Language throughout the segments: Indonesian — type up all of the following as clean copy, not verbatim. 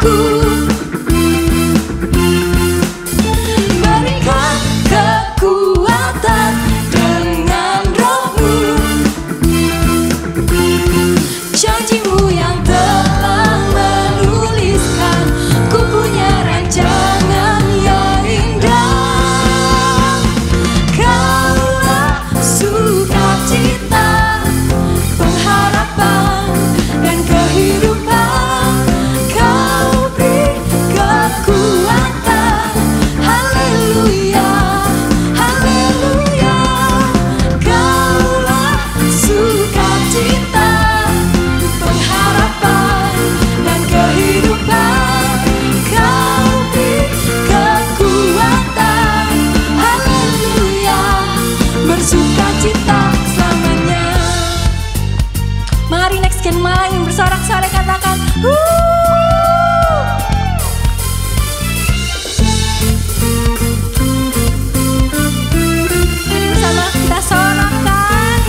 jiwaku. Berikan kekuatan dengan Roh-Mu, janji-Mu yang telah menuliskan, ku punya rancangan yang indah. Kaulah sukacita, pengharapan dan kehidupan. Kau beri kekuatan, haleluya, haleluya. Kaulah sukacita, pengharapan dan kehidupan. Kau beri kekuatan, haleluya, bersukacita selamanya. Mari next gen main bersorak-sorai, katakan mari bersama kita sorakkan.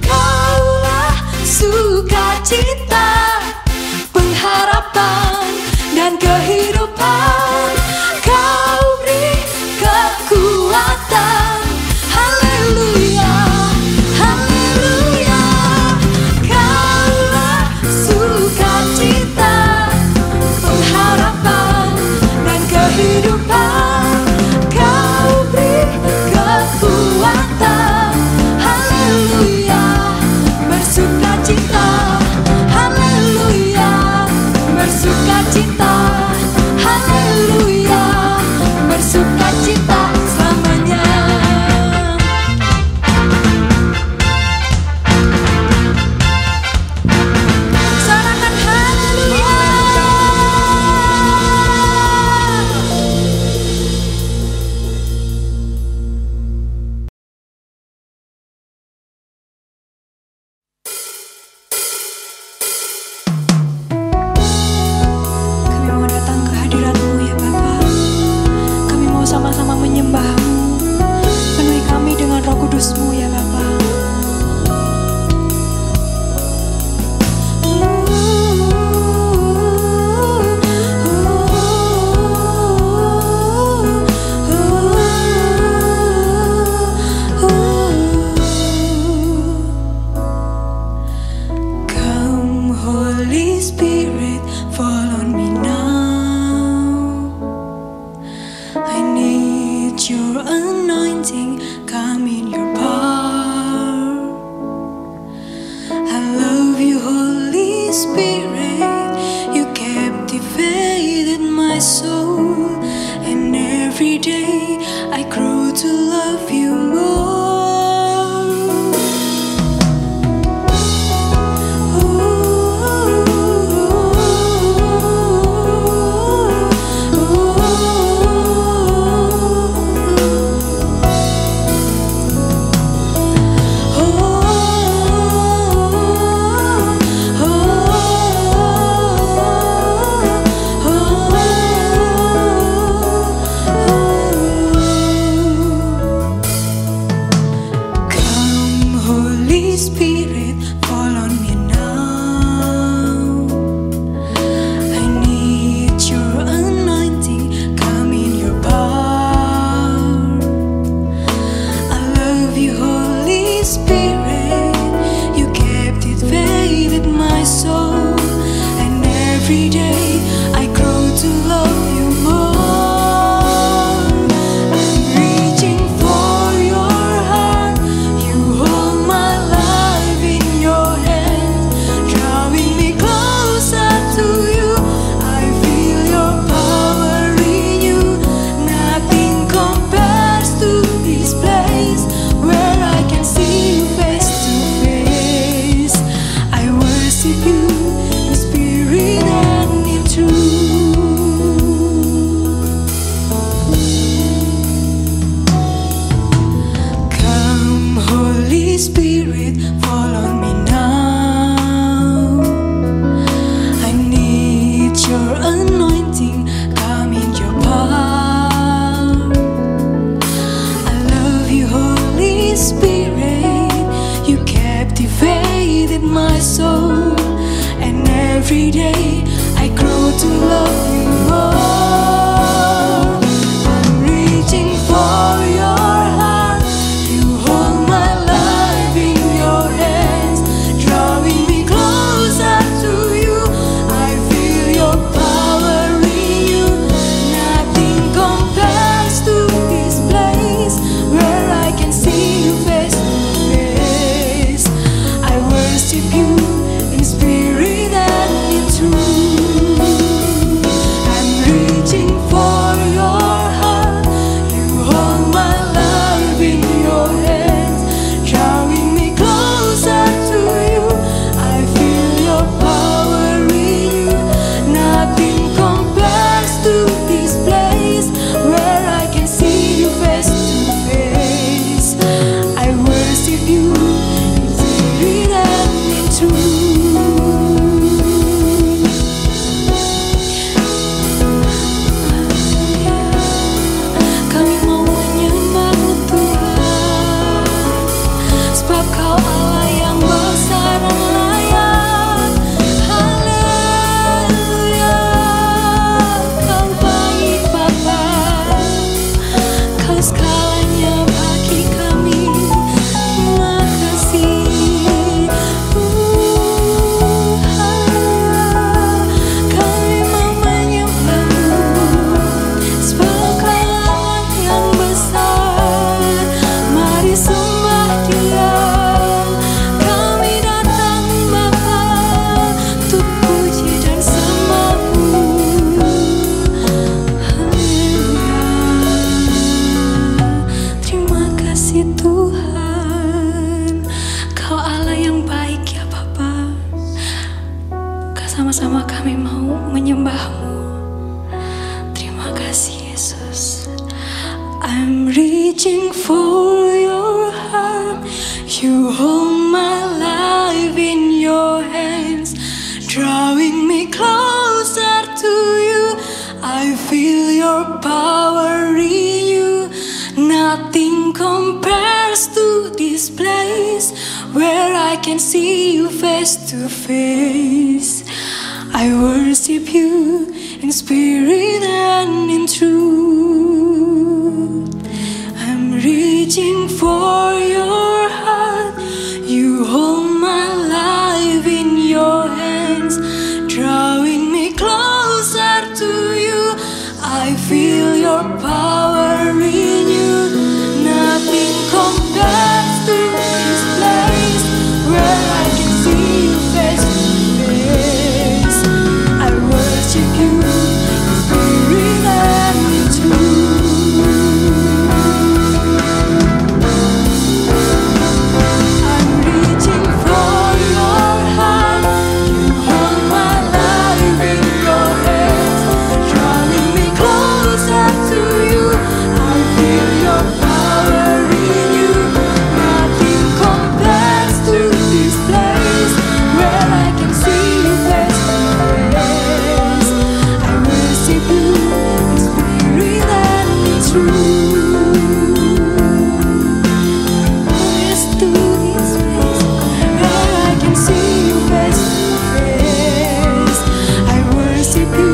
Kaulah sukacita, pengharapan dan kehidupan. Kau beri kekuatan, haleluya, haleluya. Kaulah sukacita, pengharapan dan kehidupan. Kau beri kekuatan, haleluya, bersukacita, haleluya, bersukacita, haleluya, bersukacita selamanya. Sorakan haleluya. Kami mau datang ke hadirat-Mu ya Bapa. Kami mau sama-sama menyembah-Mu. Penuhi kami dengan Roh Kudus-Mu ya Bapa. Come Holy Spirit, fall on me now. I need your anointing, come in your power. I love you, Holy Spirit, you captivated my soul, and every day I grow to love you more. worship you in spirit and every day I grow to love you more. I'm reaching for your heart. You hold my life in your hands, drawing me closer to you. I feel your power in you. Nothing compares to this place where I can see you face to face. I worship you in spirit and in truth. I'm reaching for your heart. You hold my life in your hands, drawing me closer to you. I feel your power in you. Nothing compares to this place where I can see you face to face. I worship you in spirit and in truth. Kami mau menyembah-Mu Tuhan, sebab Kau Allah yang besar dan layak. Haleluya, Kau baik Bapa, Kau segalanya bagi kami. Terima kasih. Kami mau menyembah-Mu, sebab Kau Allah yang besar. Mari sembah Dia. Kami datang Bapa untuk puji dan sembah-Mu. Haleluya. Terima kasih Tuhan, Kau Allah yang baik ya Bapa. Sama-sama kami mau menyembah-Mu. Terima kasih Yesus. I'm reaching for your heart. You hold my life in your hands, drawing me closer to you. I feel your power in you. Nothing compares to this place where I can see you face to face. I worship you in spirit and in truth. I'm reaching for your heart. You hold my life in your hands, drawing me closer to you. I feel your power in you. Nothing compares to this place where I can see you face to face. I worship you in spirit and in truth. I'm reaching for your heart. You hold my life in your hands, drawing me closer to you. I feel your power in you. Nothing compares to this place where I can see you face to face. I worship you in spirit and in truth. Yes, to this place where I can see you face to face. I worship you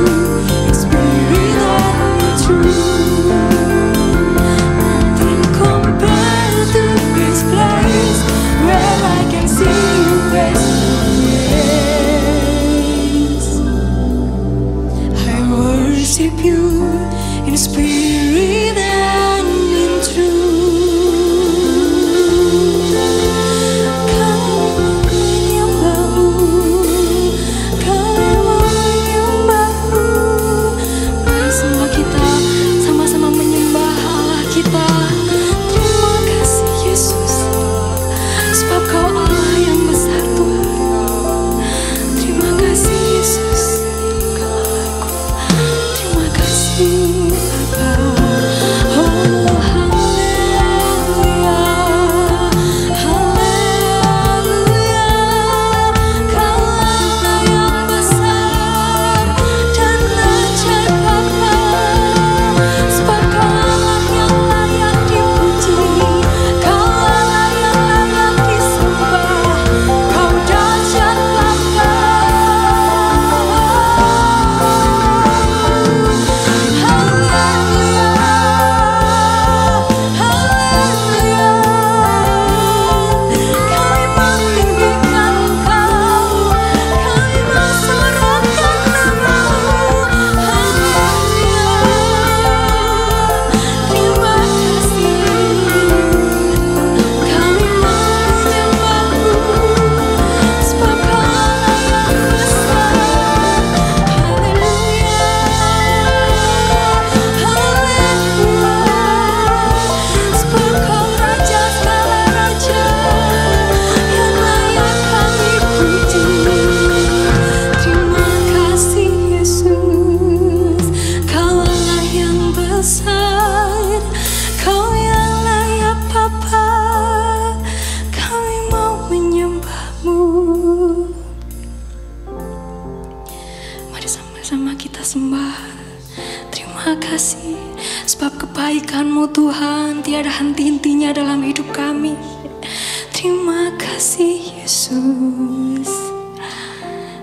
in spirit and in truth. Nothing compares to this place where I can see you face to face. I worship you in spirit and in truth. Kami menyembah-Mu, kami mau menyembah-Mu. Mari semua kita sama-sama menyembah Allah kita. Terima kasih Yesus, sebab Kau Allah yang besar Tuhan. Terima kasih Yesus, Kau Allahku. Terima kasih Bapa. sama-sama kita sembah. Terima kasih sebab kebaikan-Mu Tuhan tiada henti-hentinya dalam hidup kami. Terima kasih Yesus.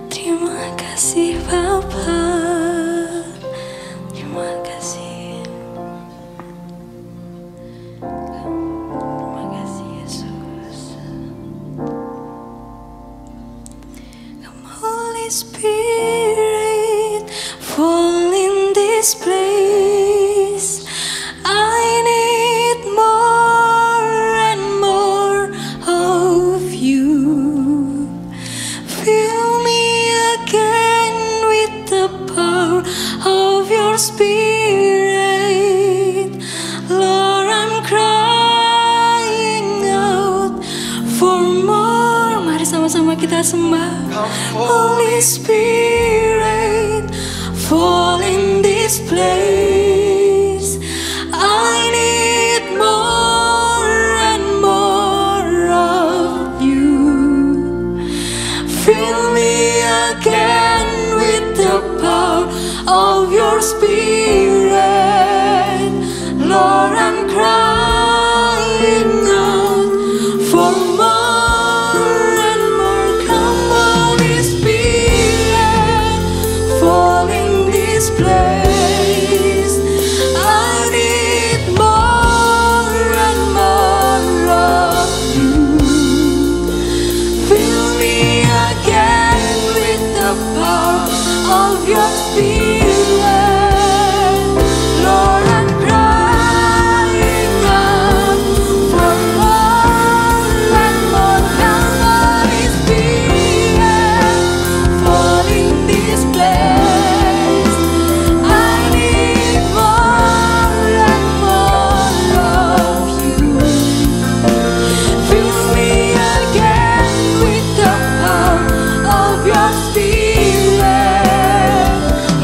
Terima kasih Bapa. Terima kasih. Terima kasih Yesus. Come Holy Spirit, fall in this place. I need more and more of you. Fill me again with the power of your Spirit. Lord, I'm crying out for more. Mari sama-sama kita sembah. Holy Spirit, fall in this place. I need more and more of you. Fill me again with the power of your Spirit. Lord, I'm crying out for more and more. Come Holy Spirit, fall in this place. I need more and more of you. Fill me again with the power of your Spirit. Lord, I'm crying out for more and more. Come Holy Spirit, fall in this place. I need more and more of you. Fill me again with the power of your Spirit.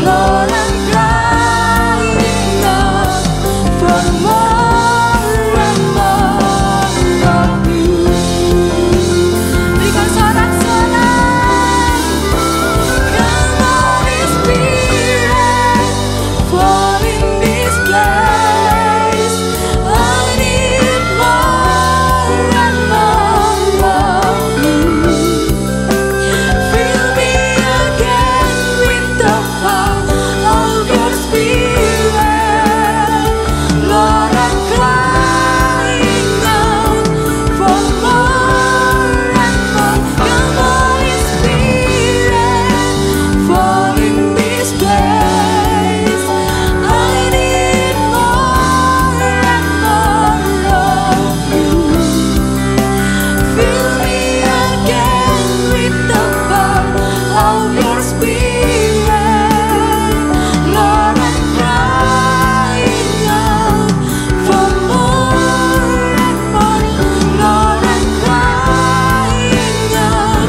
Lord, I'm crying out for more and more of you. Berikan sorak-sorai. Come Holy Spirit, fall in this place. I need more and more of you. Fill me again with the power of your Spirit. Lord, I'm crying out for more and more. Come Holy Spirit, fall in this place. I need more and more of you. Fill me again with the power of your Spirit. Lord, I'm crying out for more and more. Lord, I'm crying out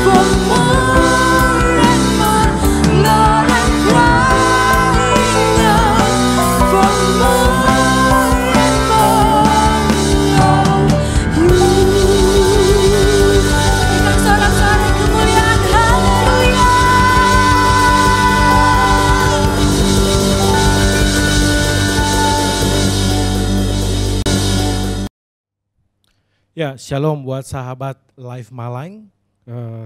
for more and more. Lord, I'm crying out for more and more of you. Berikan sorak-sorai kemuliaan. Haleluya. Ya, shalom buat sahabat Live Malang.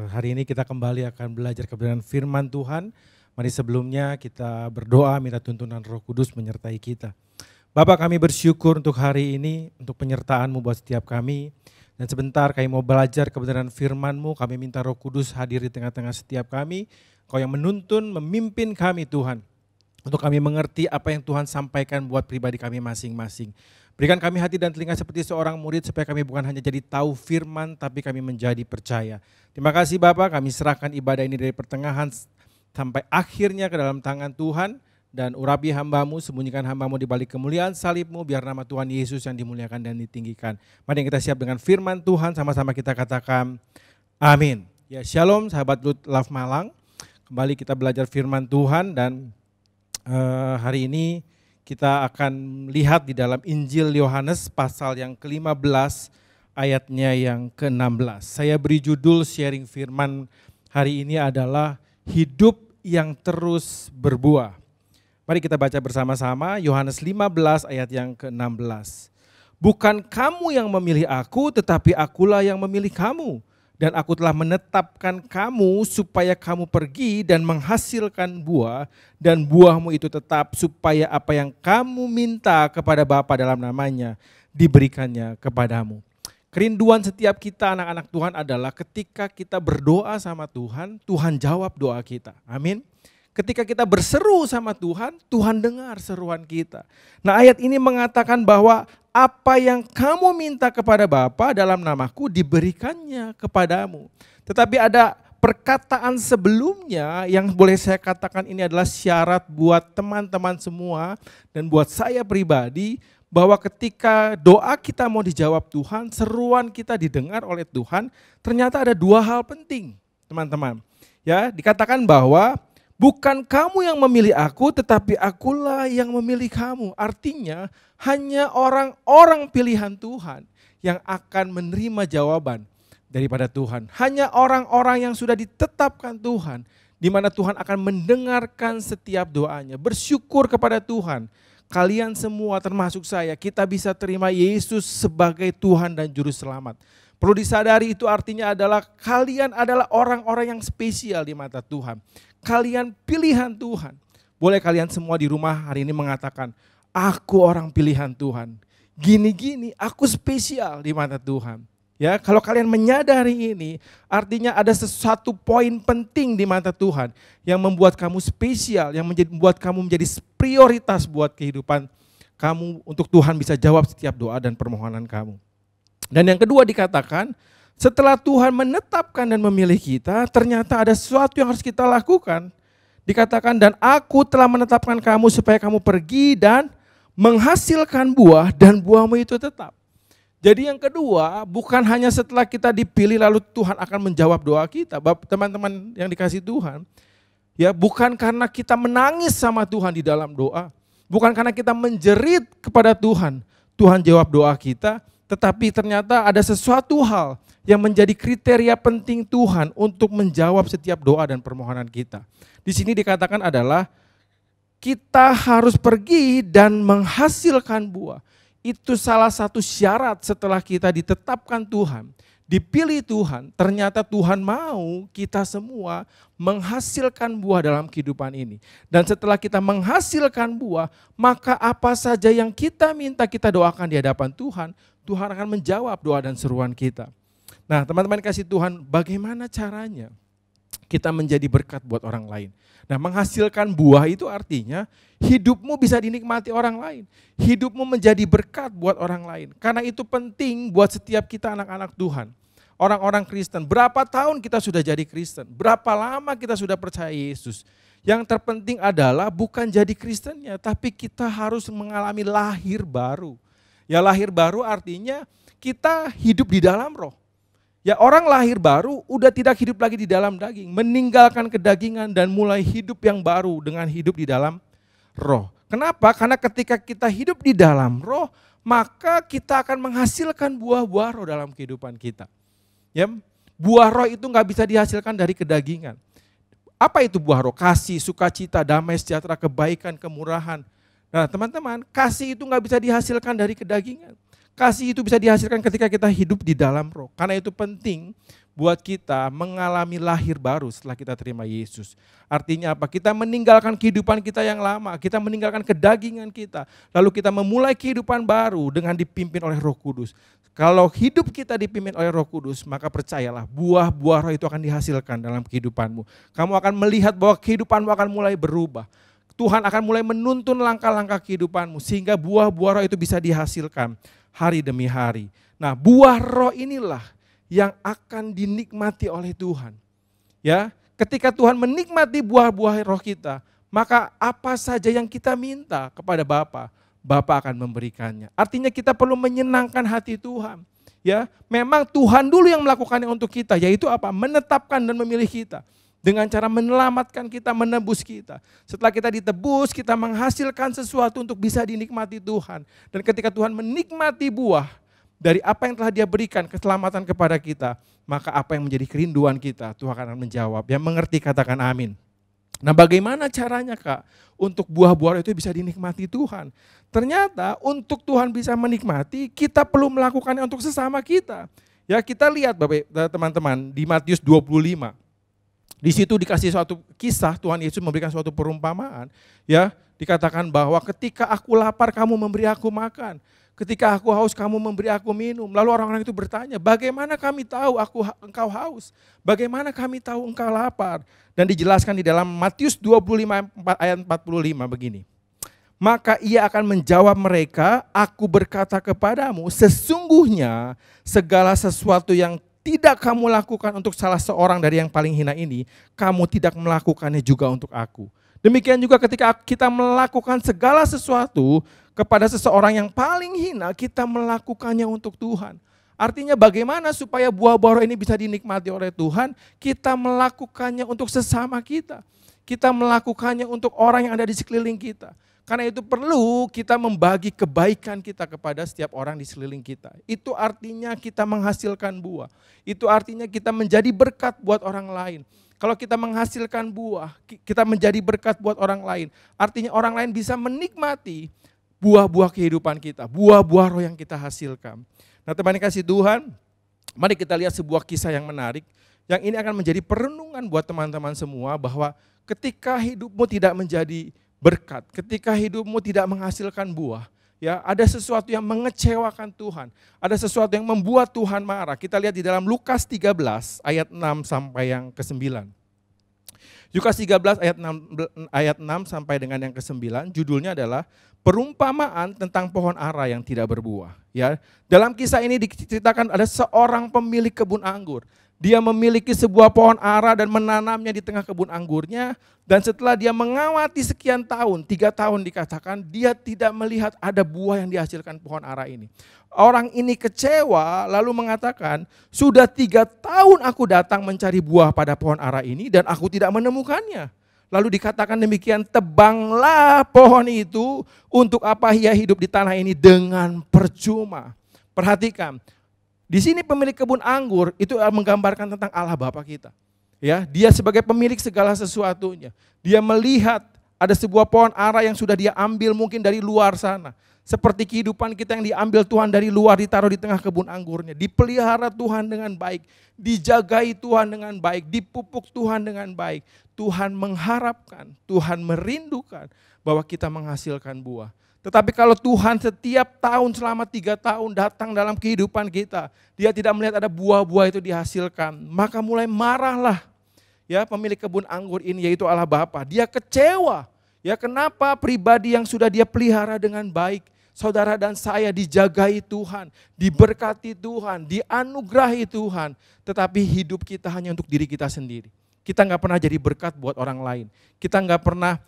Hari ini kita kembali akan belajar kebenaran firman Tuhan. Mari sebelumnya kita berdoa minta tuntunan Roh Kudus menyertai kita. Bapa, kami bersyukur untuk hari ini, untuk penyertaan-Mu buat setiap kami. Dan sebentar kami mau belajar kebenaran firman-Mu, kami minta Roh Kudus hadir di tengah-tengah setiap kami. Kau yang menuntun, memimpin kami Tuhan. Untuk kami mengerti apa yang Tuhan sampaikan buat pribadi kami masing-masing. Berikan kami hati dan telinga seperti seorang murid supaya kami bukan hanya jadi tahu firman tapi kami menjadi percaya. Terima kasih Bapak, kami serahkan ibadah ini dari pertengahan sampai akhirnya ke dalam tangan Tuhan. Dan urapi hamba-Mu, sembunyikan hamba-Mu di balik kemuliaan salib-Mu, biar nama Tuhan Yesus yang dimuliakan dan ditinggikan. Mari kita siap dengan firman Tuhan, sama-sama kita katakan amin. Ya, shalom sahabat Love Malang, kembali kita belajar firman Tuhan dan hari ini kita akan lihat di dalam Injil Yohanes pasal yang ke-15 ayatnya yang ke-16. Saya beri judul sharing firman hari ini adalah hidup yang terus berbuah. Mari kita baca bersama-sama Yohanes 15 ayat yang ke-16. Bukan kamu yang memilih aku, tetapi akulah yang memilih kamu. Dan aku telah menetapkan kamu supaya kamu pergi dan menghasilkan buah. Dan buahmu itu tetap supaya apa yang kamu minta kepada Bapa dalam namanya diberikannya kepadamu. Kerinduan setiap kita anak-anak Tuhan adalah ketika kita berdoa sama Tuhan, Tuhan jawab doa kita. Amin. Ketika kita berseru sama Tuhan, Tuhan dengar seruan kita. Nah, ayat ini mengatakan bahwa apa yang kamu minta kepada Bapa dalam namaku diberikannya kepadamu. Tetapi ada perkataan sebelumnya yang boleh saya katakan ini adalah syarat buat teman-teman semua dan buat saya pribadi, bahwa ketika doa kita mau dijawab Tuhan, seruan kita didengar oleh Tuhan, ternyata ada dua hal penting, teman-teman. Ya, dikatakan bahwa bukan kamu yang memilih aku, tetapi akulah yang memilih kamu. Artinya hanya orang-orang pilihan Tuhan yang akan menerima jawaban daripada Tuhan. Hanya orang-orang yang sudah ditetapkan Tuhan, di mana Tuhan akan mendengarkan setiap doanya. Bersyukur kepada Tuhan. Kalian semua termasuk saya, kita bisa terima Yesus sebagai Tuhan dan Juru Selamat. Perlu disadari itu artinya adalah kalian adalah orang-orang yang spesial di mata Tuhan. Kalian pilihan Tuhan. Boleh kalian semua di rumah hari ini mengatakan, aku orang pilihan Tuhan. Gini-gini, aku spesial di mata Tuhan. Ya, kalau kalian menyadari ini, artinya ada sesuatu poin penting di mata Tuhan yang membuat kamu spesial, yang membuat kamu menjadi prioritas buat kehidupan kamu untuk Tuhan bisa jawab setiap doa dan permohonan kamu. Dan yang kedua dikatakan, setelah Tuhan menetapkan dan memilih kita, ternyata ada sesuatu yang harus kita lakukan. Dikatakan, dan aku telah menetapkan kamu supaya kamu pergi dan menghasilkan buah dan buahmu itu tetap. Jadi yang kedua, bukan hanya setelah kita dipilih lalu Tuhan akan menjawab doa kita. Teman-teman yang dikasih Tuhan, ya bukan karena kita menangis sama Tuhan di dalam doa. Bukan karena kita menjerit kepada Tuhan, Tuhan jawab doa kita. Tetapi ternyata ada sesuatu hal yang menjadi kriteria penting Tuhan untuk menjawab setiap doa dan permohonan kita. Di sini dikatakan adalah kita harus pergi dan menghasilkan buah. Itu salah satu syarat setelah kita ditetapkan Tuhan, dipilih Tuhan, ternyata Tuhan mau kita semua menghasilkan buah dalam kehidupan ini. Dan setelah kita menghasilkan buah, maka apa saja yang kita minta kita doakan di hadapan Tuhan, Tuhan akan menjawab doa dan seruan kita. Nah, teman-teman kasih Tuhan, bagaimana caranya kita menjadi berkat buat orang lain? Nah, menghasilkan buah itu artinya hidupmu bisa dinikmati orang lain. Hidupmu menjadi berkat buat orang lain. Karena itu penting buat setiap kita anak-anak Tuhan. Orang-orang Kristen, berapa tahun kita sudah jadi Kristen? Berapa lama kita sudah percaya Yesus? Yang terpenting adalah bukan jadi Kristennya, tapi kita harus mengalami lahir baru. Ya, lahir baru artinya kita hidup di dalam roh. Ya, orang lahir baru udah tidak hidup lagi di dalam daging, meninggalkan kedagingan dan mulai hidup yang baru dengan hidup di dalam roh. Kenapa? Karena ketika kita hidup di dalam roh, maka kita akan menghasilkan buah-buah roh dalam kehidupan kita. Ya, buah roh itu nggak bisa dihasilkan dari kedagingan. Apa itu buah roh? Kasih, sukacita, damai, sejahtera, kebaikan, kemurahan. Nah, teman-teman, kasih itu nggak bisa dihasilkan dari kedagingan. Kasih itu bisa dihasilkan ketika kita hidup di dalam roh. Karena itu penting buat kita mengalami lahir baru setelah kita terima Yesus. Artinya apa? Kita meninggalkan kehidupan kita yang lama, kita meninggalkan kedagingan kita. Lalu kita memulai kehidupan baru dengan dipimpin oleh Roh Kudus. Kalau hidup kita dipimpin oleh Roh Kudus, maka percayalah buah-buah roh itu akan dihasilkan dalam kehidupanmu. Kamu akan melihat bahwa kehidupanmu akan mulai berubah. Tuhan akan mulai menuntun langkah-langkah kehidupanmu sehingga buah-buah roh itu bisa dihasilkan hari demi hari. Nah, buah roh inilah yang akan dinikmati oleh Tuhan. Ya, ketika Tuhan menikmati buah-buah roh kita, maka apa saja yang kita minta kepada Bapa, Bapa akan memberikannya. Artinya kita perlu menyenangkan hati Tuhan. Ya, memang Tuhan dulu yang melakukannya untuk kita, yaitu apa? Menetapkan dan memilih kita. Dengan cara menyelamatkan kita, menebus kita. Setelah kita ditebus, kita menghasilkan sesuatu untuk bisa dinikmati Tuhan. Dan ketika Tuhan menikmati buah dari apa yang telah Dia berikan, keselamatan kepada kita, maka apa yang menjadi kerinduan kita, Tuhan akan menjawab. Yang mengerti katakan amin. Nah, bagaimana caranya, Kak, untuk buah-buah itu bisa dinikmati Tuhan? Ternyata untuk Tuhan bisa menikmati, kita perlu melakukannya untuk sesama kita. Ya, kita lihat Bapak, teman-teman, di Matius 25. Di situ dikasih suatu kisah, Tuhan Yesus memberikan suatu perumpamaan, ya, dikatakan bahwa ketika aku lapar kamu memberi aku makan, ketika aku haus kamu memberi aku minum. Lalu orang-orang itu bertanya, bagaimana kami tahu engkau haus? Bagaimana kami tahu engkau lapar? Dan dijelaskan di dalam Matius 25 ayat 45 begini. Maka ia akan menjawab mereka, aku berkata kepadamu, sesungguhnya segala sesuatu yang tidak kamu lakukan untuk salah seorang dari yang paling hina ini, kamu tidak melakukannya juga untuk aku. Demikian juga ketika kita melakukan segala sesuatu kepada seseorang yang paling hina, kita melakukannya untuk Tuhan. Artinya bagaimana supaya buah-buah roh ini bisa dinikmati oleh Tuhan, kita melakukannya untuk sesama kita. Kita melakukannya untuk orang yang ada di sekeliling kita. Karena itu perlu kita membagi kebaikan kita kepada setiap orang di sekeliling kita. Itu artinya kita menghasilkan buah. Itu artinya kita menjadi berkat buat orang lain. Kalau kita menghasilkan buah, kita menjadi berkat buat orang lain. Artinya orang lain bisa menikmati buah-buah kehidupan kita, buah-buah roh yang kita hasilkan. Nah, teman kasih Tuhan, mari kita lihat sebuah kisah yang menarik. Yang ini akan menjadi perenungan buat teman-teman semua bahwa ketika hidupmu tidak menjadi berkat, ketika hidupmu tidak menghasilkan buah, ya, ada sesuatu yang mengecewakan Tuhan, ada sesuatu yang membuat Tuhan marah. Kita lihat di dalam Lukas 13 ayat 6 sampai yang ke-9. Lukas 13 ayat 6 sampai dengan yang ke-9, judulnya adalah perumpamaan tentang pohon ara yang tidak berbuah. Ya, dalam kisah ini diceritakan ada seorang pemilik kebun anggur. Dia memiliki sebuah pohon ara dan menanamnya di tengah kebun anggurnya. Dan setelah dia mengawati sekian tahun, 3 tahun dikatakan, dia tidak melihat ada buah yang dihasilkan pohon ara ini. Orang ini kecewa lalu mengatakan, sudah 3 tahun aku datang mencari buah pada pohon ara ini dan aku tidak menemukannya. Lalu dikatakan demikian, tebanglah pohon itu, untuk apa ia hidup di tanah ini dengan percuma. Perhatikan. Di sini pemilik kebun anggur itu menggambarkan tentang Allah Bapa kita. Ya, dia sebagai pemilik segala sesuatunya. Dia melihat ada sebuah pohon ara yang sudah dia ambil mungkin dari luar sana. Seperti kehidupan kita yang diambil Tuhan dari luar, ditaruh di tengah kebun anggurnya. Dipelihara Tuhan dengan baik, dijagai Tuhan dengan baik, dipupuk Tuhan dengan baik. Tuhan mengharapkan, Tuhan merindukan bahwa kita menghasilkan buah. Tetapi kalau Tuhan setiap tahun selama 3 tahun datang dalam kehidupan kita, dia tidak melihat ada buah-buah itu dihasilkan, maka mulai marahlah ya pemilik kebun anggur ini, yaitu Allah Bapa. Dia kecewa. Ya, kenapa pribadi yang sudah dia pelihara dengan baik, saudara dan saya dijagai Tuhan, diberkati Tuhan, dianugerahi Tuhan, tetapi hidup kita hanya untuk diri kita sendiri. Kita nggak pernah jadi berkat buat orang lain. Kita nggak pernah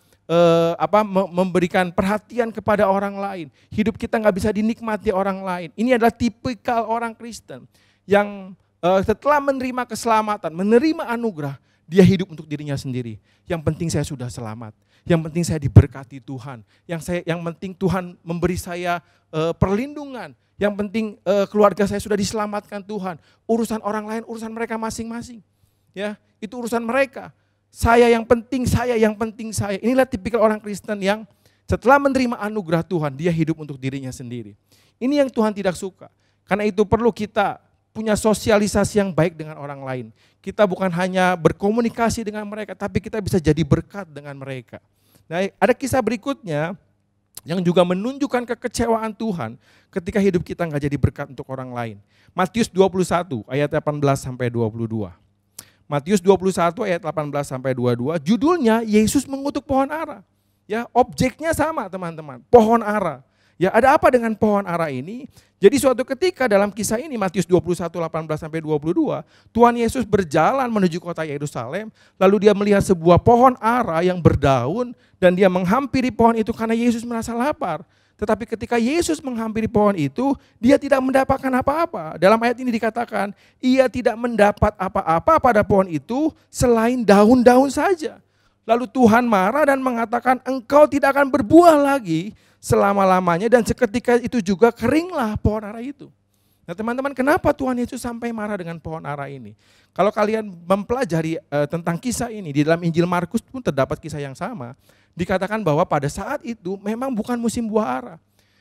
memberikan perhatian kepada orang lain. Hidup kita nggak bisa dinikmati orang lain. Ini adalah tipikal orang Kristen yang setelah menerima keselamatan, menerima anugerah, dia hidup untuk dirinya sendiri. Yang penting saya sudah selamat. Yang penting saya diberkati Tuhan. Yang penting Tuhan memberi saya perlindungan. Yang penting keluarga saya sudah diselamatkan Tuhan. Urusan orang lain, urusan mereka masing-masing. Ya, itu urusan mereka. Saya yang penting, saya yang penting saya. Inilah tipikal orang Kristen yang setelah menerima anugerah Tuhan, dia hidup untuk dirinya sendiri. Ini yang Tuhan tidak suka. Karena itu perlu kita punya sosialisasi yang baik dengan orang lain. Kita bukan hanya berkomunikasi dengan mereka, tapi kita bisa jadi berkat dengan mereka. Nah, ada kisah berikutnya yang juga menunjukkan kekecewaan Tuhan ketika hidup kita nggak jadi berkat untuk orang lain. Matius 21 ayat 18 sampai 22. Matius 21 ayat 18 sampai 22, judulnya Yesus mengutuk pohon ara. Ya, objeknya sama teman-teman, pohon ara. Ya, ada apa dengan pohon ara ini? Jadi suatu ketika dalam kisah ini Matius 21 18 sampai 22, Tuhan Yesus berjalan menuju kota Yerusalem, lalu dia melihat sebuah pohon ara yang berdaun dan dia menghampiri pohon itu karena Yesus merasa lapar. Tetapi ketika Yesus menghampiri pohon itu, dia tidak mendapatkan apa-apa. Dalam ayat ini dikatakan, ia tidak mendapat apa-apa pada pohon itu selain daun-daun saja. Lalu Tuhan marah dan mengatakan, engkau tidak akan berbuah lagi selama-lamanya, dan seketika itu juga keringlah pohon ara itu. Nah teman-teman, kenapa Tuhan Yesus sampai marah dengan pohon ara ini? Kalau kalian mempelajari tentang kisah ini, di dalam Injil Markus pun terdapat kisah yang sama. Dikatakan bahwa pada saat itu memang bukan musim buah ara.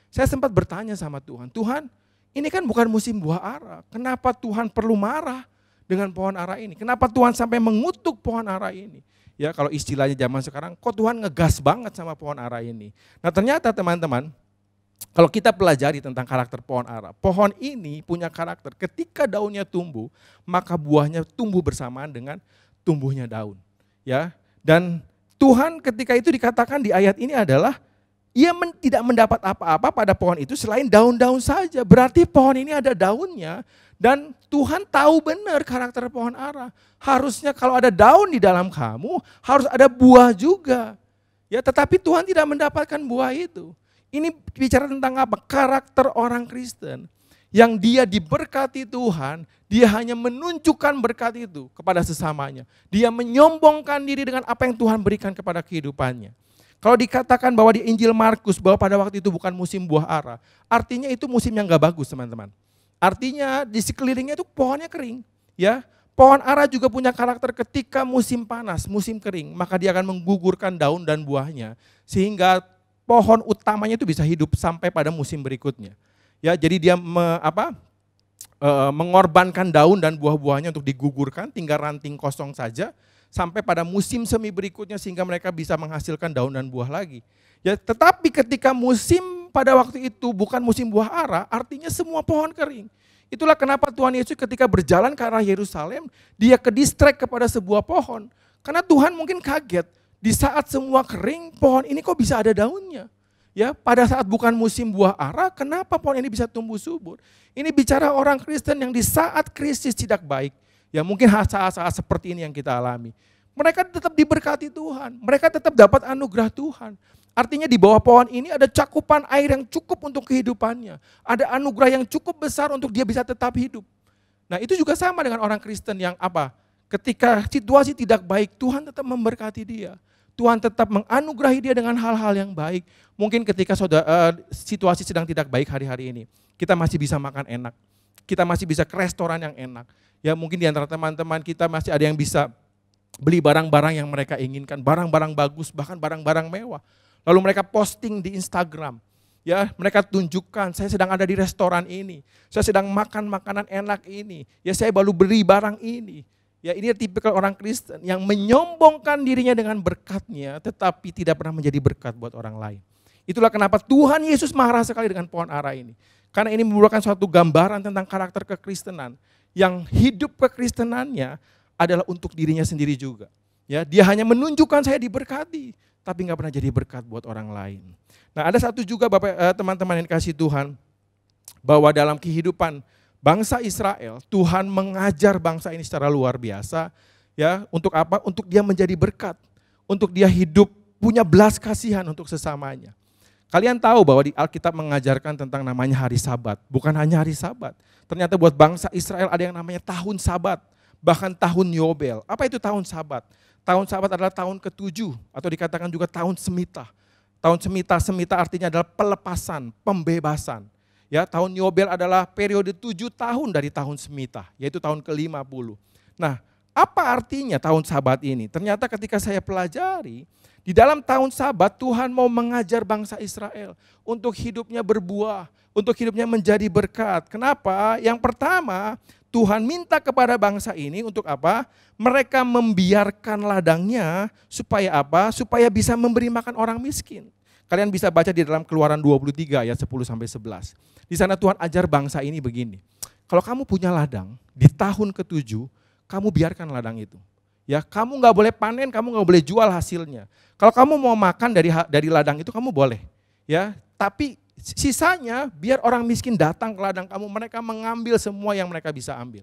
Saya sempat bertanya sama Tuhan, Tuhan ini kan bukan musim buah ara, kenapa Tuhan perlu marah dengan pohon ara ini? Kenapa Tuhan sampai mengutuk pohon ara ini? Ya kalau istilahnya zaman sekarang, kok Tuhan ngegas banget sama pohon ara ini? Nah ternyata teman-teman, kalau kita pelajari tentang karakter pohon ara, pohon ini punya karakter ketika daunnya tumbuh, maka buahnya tumbuh bersamaan dengan tumbuhnya daun. Ya, dan Tuhan ketika itu dikatakan di ayat ini adalah ia tidak mendapat apa-apa pada pohon itu selain daun-daun saja. Berarti pohon ini ada daunnya dan Tuhan tahu benar karakter pohon ara. Harusnya kalau ada daun di dalam kamu, harus ada buah juga. Ya, tetapi Tuhan tidak mendapatkan buah itu. Ini bicara tentang apa? Karakter orang Kristen. Yang dia diberkati Tuhan, dia hanya menunjukkan berkat itu kepada sesamanya. Dia menyombongkan diri dengan apa yang Tuhan berikan kepada kehidupannya. Kalau dikatakan bahwa di Injil Markus bahwa pada waktu itu bukan musim buah ara, artinya itu musim yang gak bagus teman-teman. Artinya di sekelilingnya itu pohonnya kering. Ya, pohon ara juga punya karakter ketika musim panas, musim kering, maka dia akan menggugurkan daun dan buahnya. Sehingga pohon utamanya itu bisa hidup sampai pada musim berikutnya. Ya, jadi dia mengorbankan daun dan buah-buahnya untuk digugurkan, tinggal ranting kosong saja sampai pada musim semi berikutnya sehingga mereka bisa menghasilkan daun dan buah lagi. Ya, tetapi ketika musim pada waktu itu bukan musim buah ara, artinya semua pohon kering. Itulah kenapa Tuhan Yesus ketika berjalan ke arah Yerusalem, dia ke-distract kepada sebuah pohon. Karena Tuhan mungkin kaget. Di saat semua kering, pohon ini kok bisa ada daunnya? Ya, pada saat bukan musim buah ara, kenapa pohon ini bisa tumbuh subur? Ini bicara orang Kristen yang di saat krisis tidak baik. Ya, mungkin saat-saat seperti ini yang kita alami. Mereka tetap diberkati Tuhan, mereka tetap dapat anugerah Tuhan. Artinya di bawah pohon ini ada cakupan air yang cukup untuk kehidupannya. Ada anugerah yang cukup besar untuk dia bisa tetap hidup. Nah, itu juga sama dengan orang Kristen yang apa? Ketika situasi tidak baik, Tuhan tetap memberkati dia. Tuhan tetap menganugerahi dia dengan hal-hal yang baik. Mungkin ketika situasi sedang tidak baik hari-hari ini, kita masih bisa makan enak. Kita masih bisa ke restoran yang enak. Ya, mungkin di antara teman-teman kita masih ada yang bisa beli barang-barang yang mereka inginkan, barang-barang bagus, bahkan barang-barang mewah. Lalu mereka posting di Instagram. Ya, mereka tunjukkan, saya sedang ada di restoran ini. Saya sedang makan makanan enak ini. Ya, saya baru beli barang ini. Ya, ini tipikal orang Kristen yang menyombongkan dirinya dengan berkatnya tetapi tidak pernah menjadi berkat buat orang lain. Itulah kenapa Tuhan Yesus marah sekali dengan pohon ara ini. Karena ini merupakan suatu gambaran tentang karakter kekristenan yang hidup kekristenannya adalah untuk dirinya sendiri juga. Ya, dia hanya menunjukkan saya diberkati tapi nggak pernah jadi berkat buat orang lain. Nah, ada satu juga Bapak teman-teman yang dikasih Tuhan bahwa dalam kehidupan bangsa Israel, Tuhan mengajar bangsa ini secara luar biasa, ya, untuk apa? Untuk dia menjadi berkat, untuk dia hidup punya belas kasihan untuk sesamanya. Kalian tahu bahwa di Alkitab mengajarkan tentang namanya hari Sabat, bukan hanya hari Sabat. Ternyata buat bangsa Israel ada yang namanya tahun Sabat, bahkan tahun Yobel. Apa itu tahun Sabat? Tahun Sabat adalah tahun ke-7 atau dikatakan juga tahun Semita. Tahun Semita artinya adalah pelepasan, pembebasan. Ya, tahun Yobel adalah periode 7 tahun dari tahun Semita, yaitu tahun ke-50. Nah, apa artinya tahun Sabat ini? Ternyata ketika saya pelajari, di dalam tahun Sabat Tuhan mau mengajar bangsa Israel untuk hidupnya berbuah, untuk hidupnya menjadi berkat. Kenapa? Yang pertama, Tuhan minta kepada bangsa ini untuk apa? Mereka membiarkan ladangnya supaya apa? Supaya bisa memberi makan orang miskin. Kalian bisa baca di dalam Keluaran 23 ayat 10-11. Di sana Tuhan ajar bangsa ini begini. Kalau kamu punya ladang, di tahun ke-7, kamu biarkan ladang itu. Ya, kamu nggak boleh panen, kamu nggak boleh jual hasilnya. Kalau kamu mau makan dari ladang itu kamu boleh. Ya, tapi sisanya biar orang miskin datang ke ladang kamu, mereka mengambil semua yang mereka bisa ambil.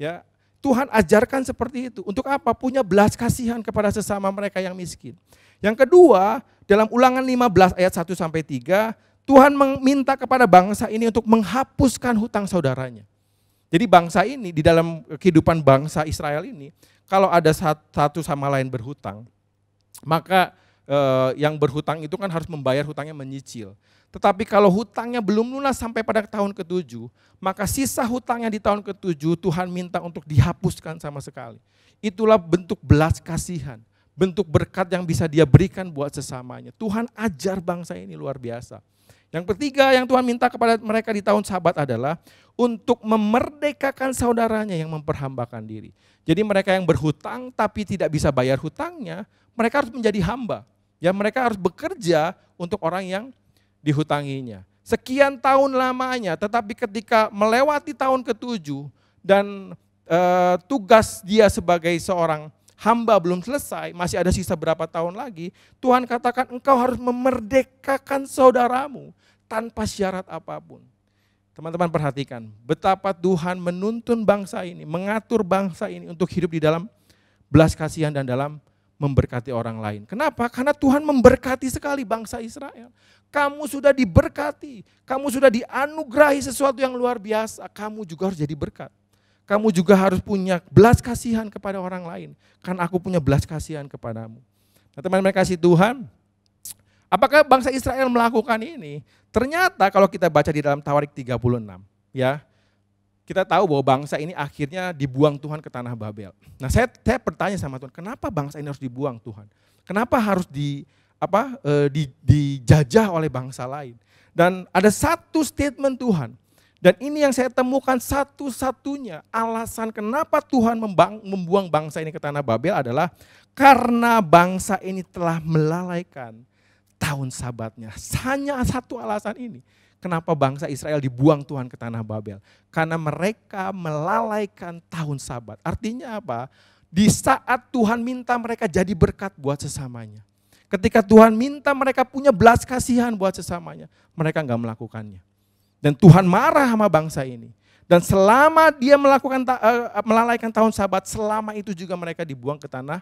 Ya, Tuhan ajarkan seperti itu. Untuk apa? Punya belas kasihan kepada sesama mereka yang miskin. Yang kedua, dalam Ulangan 15 ayat 1-3, Tuhan meminta kepada bangsa ini untuk menghapuskan hutang saudaranya. Jadi bangsa ini, di dalam kehidupan bangsa Israel ini, kalau ada satu sama lain berhutang, maka yang berhutang itu kan harus membayar hutangnya menyicil. Tetapi kalau hutangnya belum lunas sampai pada tahun ke-7, maka sisa hutangnya di tahun ke-7 Tuhan minta untuk dihapuskan sama sekali. Itulah bentuk belas kasihan, bentuk berkat yang bisa dia berikan buat sesamanya. Tuhan ajar bangsa ini luar biasa. Yang ketiga yang Tuhan minta kepada mereka di tahun Sabat adalah untuk memerdekakan saudaranya yang memperhambakan diri. Jadi mereka yang berhutang tapi tidak bisa bayar hutangnya, mereka harus menjadi hamba. Ya, mereka harus bekerja untuk orang yang dihutanginya. Sekian tahun lamanya, tetapi ketika melewati tahun ke-7 dan tugas dia sebagai seorang hamba belum selesai, masih ada sisa berapa tahun lagi, Tuhan katakan engkau harus memerdekakan saudaramu tanpa syarat apapun. Teman-teman perhatikan betapa Tuhan menuntun bangsa ini, mengatur bangsa ini untuk hidup di dalam belas kasihan dan dalam memberkati orang lain. Kenapa? Karena Tuhan memberkati sekali bangsa Israel. Kamu sudah diberkati, kamu sudah dianugerahi sesuatu yang luar biasa, kamu juga harus jadi berkat. Kamu juga harus punya belas kasihan kepada orang lain, karena aku punya belas kasihan kepadamu. Nah, teman-teman kasih Tuhan, apakah bangsa Israel melakukan ini? Ternyata kalau kita baca di dalam Tawarik 36, ya, kita tahu bahwa bangsa ini akhirnya dibuang Tuhan ke tanah Babel. Nah, saya bertanya sama Tuhan, kenapa bangsa ini harus dibuang Tuhan? Kenapa harus dijajah oleh bangsa lain? Dan ada satu statement Tuhan, dan ini yang saya temukan satu-satunya alasan kenapa Tuhan membuang bangsa ini ke tanah Babel adalah karena bangsa ini telah melalaikan tahun Sabatnya. Hanya satu alasan ini. Kenapa bangsa Israel dibuang Tuhan ke tanah Babel? Karena mereka melalaikan tahun Sabat. Artinya apa? Di saat Tuhan minta mereka jadi berkat buat sesamanya. Ketika Tuhan minta mereka punya belas kasihan buat sesamanya, mereka enggak melakukannya. Dan Tuhan marah sama bangsa ini. Dan selama dia melalaikan tahun Sabat, selama itu juga mereka dibuang ke tanah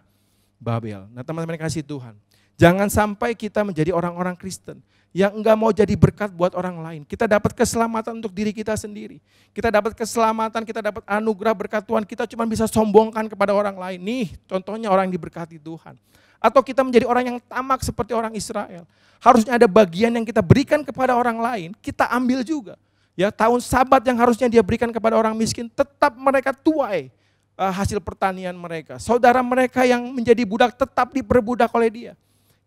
Babel. Nah, teman-teman kasih Tuhan, jangan sampai kita menjadi orang-orang Kristen yang enggak mau jadi berkat buat orang lain. Kita dapat keselamatan untuk diri kita sendiri. Kita dapat keselamatan, kita dapat anugerah berkat Tuhan. Kita cuma bisa sombongkan kepada orang lain. Nih contohnya orang yang diberkati Tuhan. Atau kita menjadi orang yang tamak seperti orang Israel. Harusnya ada bagian yang kita berikan kepada orang lain, kita ambil juga. Ya, tahun Sabat yang harusnya dia berikan kepada orang miskin, tetap mereka tuai hasil pertanian mereka. Saudara mereka yang menjadi budak tetap diperbudak oleh dia.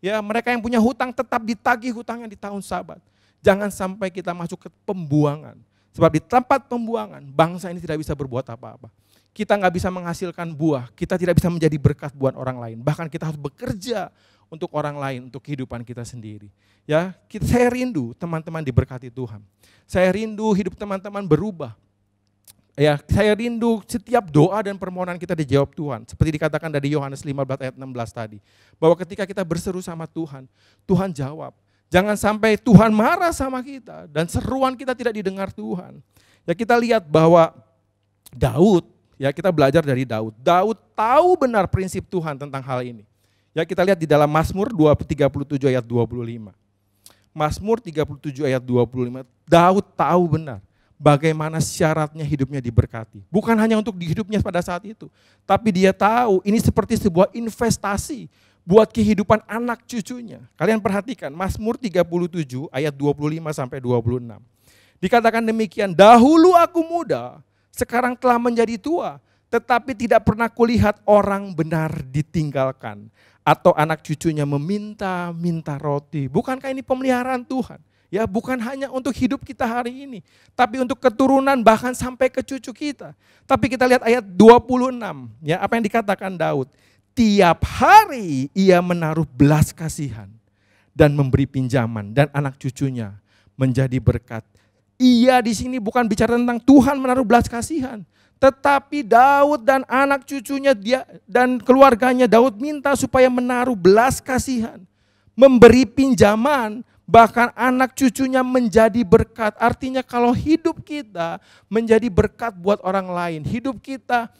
Ya, mereka yang punya hutang tetap ditagih hutangnya di tahun Sabat. Jangan sampai kita masuk ke pembuangan. Sebab di tempat pembuangan, bangsa ini tidak bisa berbuat apa-apa. Kita nggak bisa menghasilkan buah, kita tidak bisa menjadi berkat buat orang lain. Bahkan kita harus bekerja untuk orang lain, untuk kehidupan kita sendiri. Ya, saya rindu teman-teman diberkati Tuhan. Saya rindu hidup teman-teman berubah. Ya, saya rindu setiap doa dan permohonan kita dijawab Tuhan. Seperti dikatakan dari Yohanes 15 ayat 16 tadi. Bahwa ketika kita berseru sama Tuhan, Tuhan jawab. Jangan sampai Tuhan marah sama kita dan seruan kita tidak didengar Tuhan. Ya, kita lihat bahwa Daud, ya kita belajar dari Daud. Daud tahu benar prinsip Tuhan tentang hal ini. Ya, kita lihat di dalam Mazmur 37 ayat 25. Mazmur 37 ayat 25. Daud tahu benar bagaimana syaratnya hidupnya diberkati. Bukan hanya untuk hidupnya pada saat itu. Tapi dia tahu ini seperti sebuah investasi buat kehidupan anak cucunya. Kalian perhatikan Mazmur 37 ayat 25 sampai 26. Dikatakan demikian, dahulu aku muda, sekarang telah menjadi tua, tetapi tidak pernah kulihat orang benar ditinggalkan. Atau anak cucunya meminta-minta roti. Bukankah ini pemeliharaan Tuhan? Ya, bukan hanya untuk hidup kita hari ini, tapi untuk keturunan bahkan sampai ke cucu kita. Tapi kita lihat ayat 26, ya apa yang dikatakan Daud. Tiap hari ia menaruh belas kasihan dan memberi pinjaman dan anak cucunya menjadi berkat. Ia di sini bukan bicara tentang Tuhan menaruh belas kasihan, tetapi Daud dan anak cucunya dia dan keluarganya Daud minta supaya menaruh belas kasihan, memberi pinjaman. Bahkan anak cucunya menjadi berkat. Artinya kalau hidup kita menjadi berkat buat orang lain. Hidup kita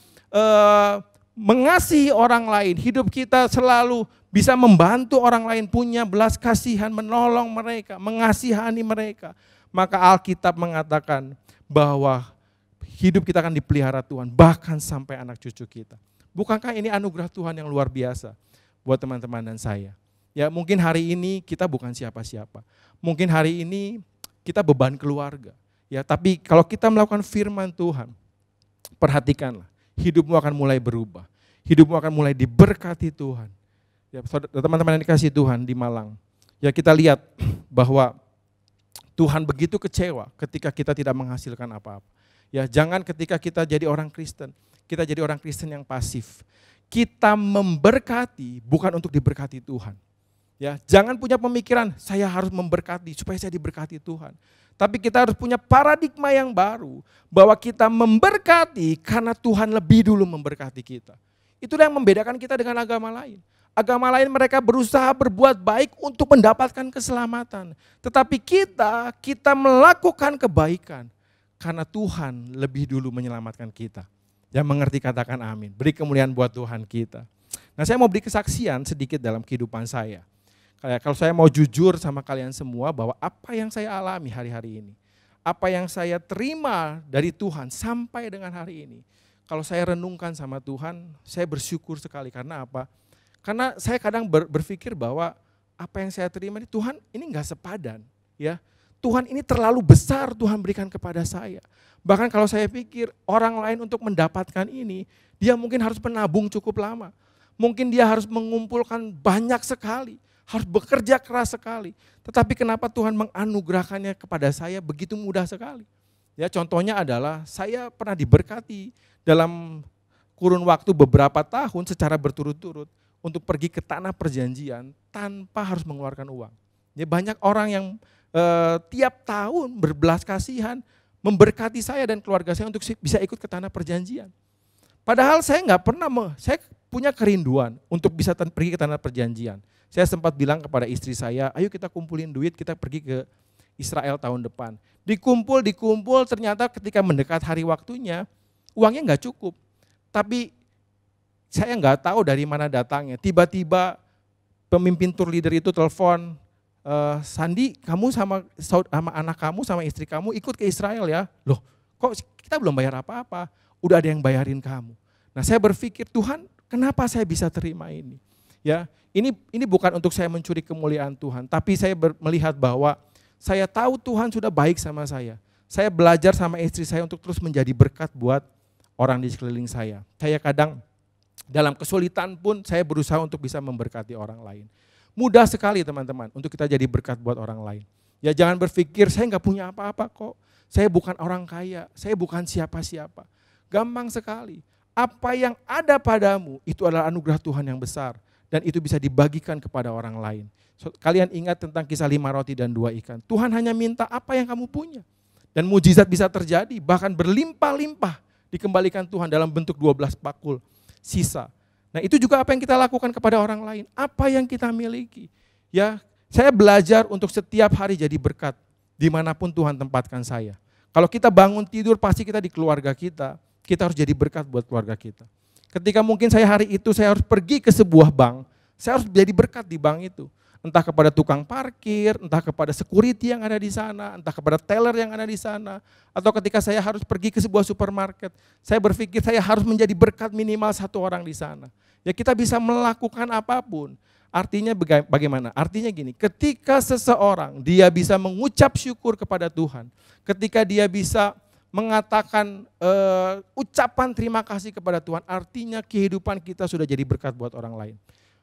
mengasihi orang lain. Hidup kita selalu bisa membantu orang lain. Punya belas kasihan, menolong mereka, mengasihani mereka. Maka Alkitab mengatakan bahwa hidup kita akan dipelihara Tuhan. Bahkan sampai anak cucu kita. Bukankah ini anugerah Tuhan yang luar biasa buat teman-teman dan saya? Ya, mungkin hari ini kita bukan siapa-siapa. Mungkin hari ini kita beban keluarga. Ya, tapi kalau kita melakukan firman Tuhan, perhatikanlah, hidupmu akan mulai berubah. Hidupmu akan mulai diberkati Tuhan. Ya, teman-teman yang dikasihi Tuhan di Malang. Ya, kita lihat bahwa Tuhan begitu kecewa ketika kita tidak menghasilkan apa-apa. Ya, jangan ketika kita jadi orang Kristen, kita jadi orang Kristen yang pasif. Kita memberkati bukan untuk diberkati Tuhan. Ya, jangan punya pemikiran saya harus memberkati supaya saya diberkati Tuhan. Tapi kita harus punya paradigma yang baru bahwa kita memberkati karena Tuhan lebih dulu memberkati kita. Itulah yang membedakan kita dengan agama lain. Agama lain mereka berusaha berbuat baik untuk mendapatkan keselamatan. Tetapi kita melakukan kebaikan karena Tuhan lebih dulu menyelamatkan kita. Yang mengerti katakan amin. Beri kemuliaan buat Tuhan kita. Nah, saya mau beri kesaksian sedikit dalam kehidupan saya. Kalau saya mau jujur sama kalian semua bahwa apa yang saya alami hari-hari ini, apa yang saya terima dari Tuhan sampai dengan hari ini, kalau saya renungkan sama Tuhan, saya bersyukur sekali. Karena apa? Karena saya kadang berpikir bahwa apa yang saya terima ini Tuhan ini enggak sepadan, ya. Tuhan ini terlalu besar Tuhan berikan kepada saya. Bahkan kalau saya pikir orang lain untuk mendapatkan ini, dia mungkin harus menabung cukup lama. Mungkin dia harus mengumpulkan banyak sekali. Harus bekerja keras sekali. Tetapi kenapa Tuhan menganugerahkannya kepada saya begitu mudah sekali? Ya, contohnya adalah saya pernah diberkati dalam kurun waktu beberapa tahun secara berturut-turut untuk pergi ke tanah perjanjian tanpa harus mengeluarkan uang. Ya, banyak orang yang tiap tahun berbelas kasihan memberkati saya dan keluarga saya untuk bisa ikut ke tanah perjanjian. Padahal saya nggak pernah, saya punya kerinduan untuk bisa pergi ke tanah perjanjian. Saya sempat bilang kepada istri saya, ayo kita kumpulin duit, kita pergi ke Israel tahun depan. Dikumpul, ternyata ketika mendekat hari waktunya, uangnya nggak cukup. Tapi saya nggak tahu dari mana datangnya. Tiba-tiba pemimpin tour leader itu telepon, Sandi, kamu sama anak kamu, sama istri kamu ikut ke Israel ya. Loh, kok kita belum bayar apa-apa? Udah ada yang bayarin kamu. Nah, saya berpikir, Tuhan, kenapa saya bisa terima ini? Ya, ini bukan untuk saya mencuri kemuliaan Tuhan, tapi saya melihat bahwa saya tahu Tuhan sudah baik sama saya. Saya belajar sama istri saya untuk terus menjadi berkat buat orang di sekeliling saya. Saya kadang dalam kesulitan pun saya berusaha untuk bisa memberkati orang lain. Mudah sekali teman-teman untuk kita jadi berkat buat orang lain. Ya, jangan berpikir saya nggak punya apa-apa kok. Saya bukan orang kaya, saya bukan siapa-siapa. Gampang sekali. Apa yang ada padamu itu adalah anugerah Tuhan yang besar. Dan itu bisa dibagikan kepada orang lain. Kalian ingat tentang kisah 5 roti dan 2 ikan. Tuhan hanya minta apa yang kamu punya. Dan mujizat bisa terjadi, bahkan berlimpah-limpah dikembalikan Tuhan dalam bentuk 12 bakul sisa. Nah, itu juga apa yang kita lakukan kepada orang lain. Apa yang kita miliki. Ya, saya belajar untuk setiap hari jadi berkat dimanapun Tuhan tempatkan saya. Kalau kita bangun tidur pasti kita di keluarga kita harus jadi berkat buat keluarga kita. Ketika mungkin saya hari itu saya harus pergi ke sebuah bank, saya harus jadi berkat di bank itu. Entah kepada tukang parkir, entah kepada security yang ada di sana, entah kepada teller yang ada di sana. Atau ketika saya harus pergi ke sebuah supermarket, saya berpikir saya harus menjadi berkat minimal 1 orang di sana. Ya, kita bisa melakukan apapun. Artinya bagaimana? Artinya gini, ketika seseorang dia bisa mengucap syukur kepada Tuhan, ketika dia bisa mengatakan ucapan terima kasih kepada Tuhan, artinya kehidupan kita sudah jadi berkat buat orang lain.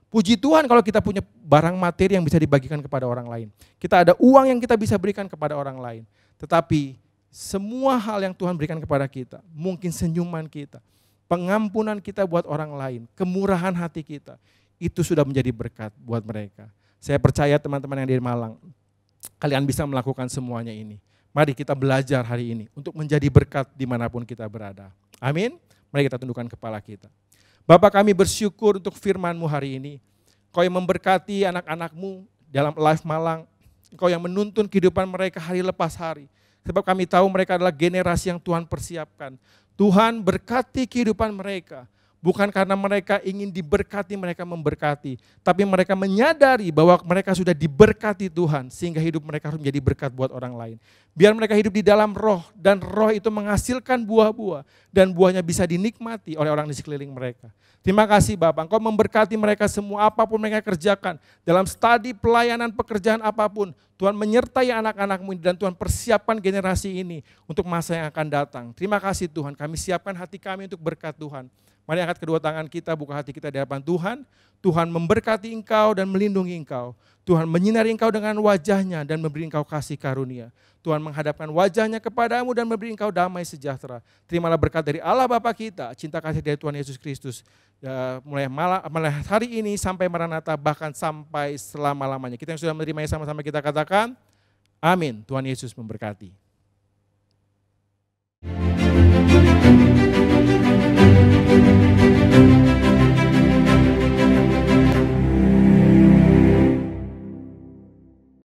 Puji Tuhan kalau kita punya barang materi yang bisa dibagikan kepada orang lain. Kita ada uang yang kita bisa berikan kepada orang lain. Tetapi semua hal yang Tuhan berikan kepada kita, mungkin senyuman kita, pengampunan kita buat orang lain, kemurahan hati kita, itu sudah menjadi berkat buat mereka. Saya percaya teman-teman yang di Malang, kalian bisa melakukan semuanya ini. Mari kita belajar hari ini untuk menjadi berkat dimanapun kita berada. Amin. Mari kita tundukkan kepala kita. Bapa, kami bersyukur untuk firman-Mu hari ini. Kau yang memberkati anak-anak-Mu dalam Life Malang. Kau yang menuntun kehidupan mereka hari lepas hari. Sebab kami tahu mereka adalah generasi yang Tuhan persiapkan. Tuhan berkati kehidupan mereka. Bukan karena mereka ingin diberkati, mereka memberkati. Tapi mereka menyadari bahwa mereka sudah diberkati Tuhan, sehingga hidup mereka harus menjadi berkat buat orang lain. Biar mereka hidup di dalam roh, dan roh itu menghasilkan buah-buah. Dan buahnya bisa dinikmati oleh orang di sekeliling mereka. Terima kasih Bapak, Engkau memberkati mereka semua, apapun mereka kerjakan. Dalam studi, pelayanan, pekerjaan apapun. Tuhan menyertai anak-anak-Mu dan Tuhan persiapkan generasi ini untuk masa yang akan datang. Terima kasih Tuhan, kami siapkan hati kami untuk berkat Tuhan. Mari angkat kedua tangan kita, buka hati kita di hadapan Tuhan. Tuhan memberkati engkau dan melindungi engkau. Tuhan menyinari engkau dengan wajahnya dan memberi engkau kasih karunia. Tuhan menghadapkan wajahnya kepadamu dan memberi engkau damai sejahtera. Terimalah berkat dari Allah Bapa kita, cinta kasih dari Tuhan Yesus Kristus. Ya, mulai hari ini sampai Maranatha, bahkan sampai selama-lamanya. Kita yang sudah menerimanya sama-sama kita katakan, amin. Tuhan Yesus memberkati.